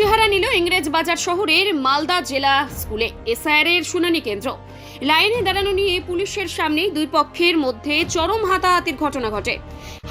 চেহারা নিল ইংরেজ বাজার শহরের মালদা জেলা স্কুলে এসআইআর শুনানি কেন্দ্র। লাইনে দাঁড়ানো নিয়ে পুলিশের সামনে দুই পক্ষের মধ্যে চরম হাতাহাতির ঘটনা ঘটে।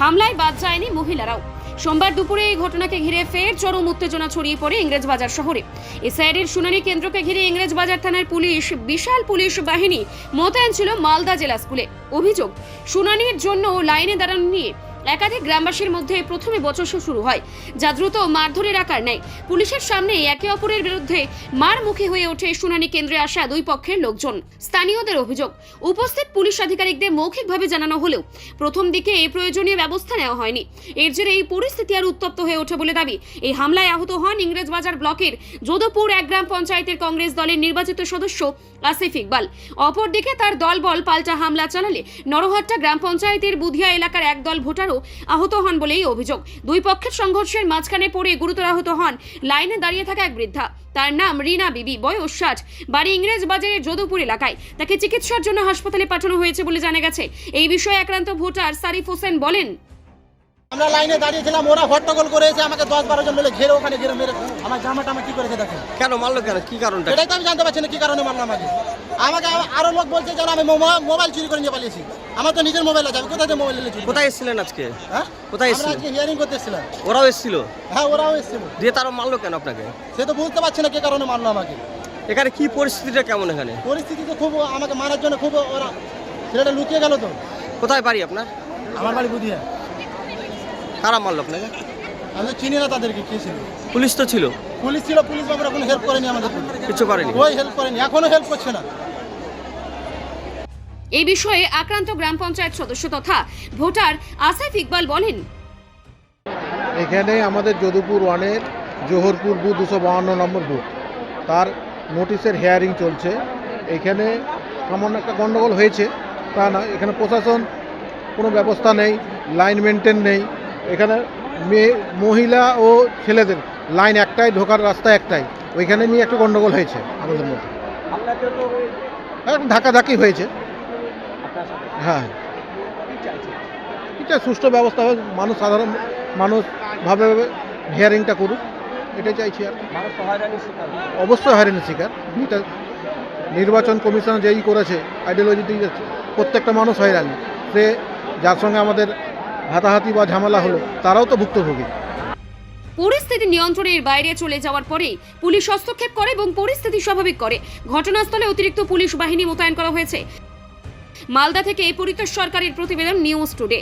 হামলায় বাদ যায়নি মহিলারাও। সোমবার দুপুরে এই ঘটনাকে ঘিরে ফের চরম উত্তেজনা ছড়িয়ে পড়ে ইংরেজ বাজার শহরে। এসআইআর শুনানি কেন্দ্রকে ঘিরে ইংরেজ বাজার থানার পুলিশ বিশাল পুলিশ বাহিনী মোতায়েন ছিল মালদা জেলা স্কুলে। অভিযোগ, শুনানির জন্য লাইনে দাঁড়ানো নিয়ে একাধিক গ্রামবাসীর মধ্যে প্রথমে বচসা শুরু হয়, যা দ্রুত মারধরের আকার নেয়। পুলিশের সামনে একে অপরের বিরুদ্ধে মারমুখী হয়ে ওঠে শুনানি কেন্দ্রে আসা দুই পক্ষের লোকজন। স্থানীয়দের অভিযোগ, উপস্থিত পুলিশ আধিকারিকদের মৌখিকভাবে জানানো হলেও প্রথম দিকে এই প্রয়োজনীয় ব্যবস্থা নেওয়া হয়নি। এর জেরে এই পরিস্থিতি আর উত্তপ্ত হয়ে ওঠে বলে দাবি। এই হামলায় আহত হন ইংরেজবাজার ব্লকের যোধপুর এক গ্রাম পঞ্চায়েতের কংগ্রেস দলের নির্বাচিত সদস্য আসিফ ইকবাল। অপরদিকে তার দলবল পাল্টা হামলা চালালে নরহাট্টা গ্রাম পঞ্চায়েতের বুধিয়া এলাকার একদল ভোটারও আহত হন বলেই অভিযোগ। দুই পক্ষের সংঘর্ষের মাঝখানে পড়ে গুরুতর আহত হন লাইনে দাঁড়িয়ে থাকা এক বৃদ্ধা। তার নাম রিনা বিবি, বয়স 60, বাড়ি ইংরেজ বাজারের যোধপুর এলাকায়। তাকে চিকিৎসার জন্য হাসপাতালে পাঠানো হয়েছে বলে জানা গেছে। এই বিষয়ে আক্রান্ত ভোটার সারিফ হোসেন বলেন, আমরা লাইনে দাঁড়িয়েছিলাম, ওরা হট্টগোল করেছে, আমাকে 10-12 জন মিলে ঘিরে ওখানে ঘিরে মেরে আমার জামাটা কি করেছে দেখেন। কেন মারলো, কেন, কি কারণটা? এটাই তো আমি জানতে পারছি না কি কারণে মারলো আমাকে। আরো লোক বলছে যে আমি মোবাইল চুরি করে নিয়ে পালিয়েছি। আমার তো নিজের মোবাইল আছে, আমি কোথায় মোবাইল নিয়েছি? কোথায় এসেছিলেন আজকে? হ্যাঁ, কোথায় আমরা এসেছিলেন? আজকে হিয়ারিং করতে এসেছিলাম। ওরাও এসেছিল? হ্যাঁ, ওরাও এসেছিল। দিয়ে তারা মারলো কেন আপনাকে? সে তো বুঝতে পারছি না কি কারণে মারলো আমাকে। এখানে কি পরিস্থিতিটা কেমন? এখানে পরিস্থিতি তো খুব, আমাকে মারার জন্য খুব, ওরা ছেলেটা লুকিয়ে গেল তো। কোথায় বাড়ি আপনার? আমার বাড়ি বুধিয়া। কারা মারলো আপনাকে? আমি তো চিনি না তাদেরকে, কি ছিল। পুলিশ তো ছিল? পুলিশ ছিল, পুলিশ বাবুরা কোনো হেল্প করেনি আমাদের, কিছু করেনি? ওই হেল্প করেনি, এখনো হেল্প করছে না। এই বিষয়ে আক্রান্ত গ্রাম পঞ্চায়েত সদস্য তথা ভোটার আসিফ ইকবাল বলেন, এখানে আমাদের যদুপুর ওয়ানের জোহরপুর বুথ 252 নম্বর বুথ, তার নোটিশের হিয়ারিং চলছে। এখানে সামান্য একটা গণ্ডগোল হয়েছে তা না, এখানে প্রশাসন কোনো ব্যবস্থা নেই, লাইন মেনটেন নেই। এখানে মহিলা ও ছেলেদের লাইন একটাই, ঢোকার রাস্তা একটাই, ওইখানে নিয়ে একটা গণ্ডগোল হয়েছে আমাদের মধ্যে, ধাক্কাধাক্কি হয়েছে। হ্যাঁ, এটা সুষ্ঠু ব্যবস্থা হয়, মানুষ, সাধারণ মানুষ ভাবে হিয়ারিংটা করুক, এটাই চাইছি। আর অবশ্যই হয়রানির শিকার, এটা নির্বাচন কমিশন যেই করেছে আইডিওলজি দিয়ে যাচ্ছে, প্রত্যেকটা মানুষ হয়রানি। সে যার সঙ্গে আমাদের হাতাহাতি বা ঝামেলা হলো তারাও তো ভুক্তভোগী। পরিস্থিতি নিয়ন্ত্রণের বাইরে চলে যাওয়ার পরে পুলিশ হস্তক্ষেপ করে এবং পরিস্থিতি স্বাভাবিক করে। ঘটনাস্থলে অতিরিক্ত পুলিশ বাহিনী মোতায়েন করা হয়েছে। মালদা থেকে পরিতোষ সরকারের প্রতিবেদন, নিউজ টুডে।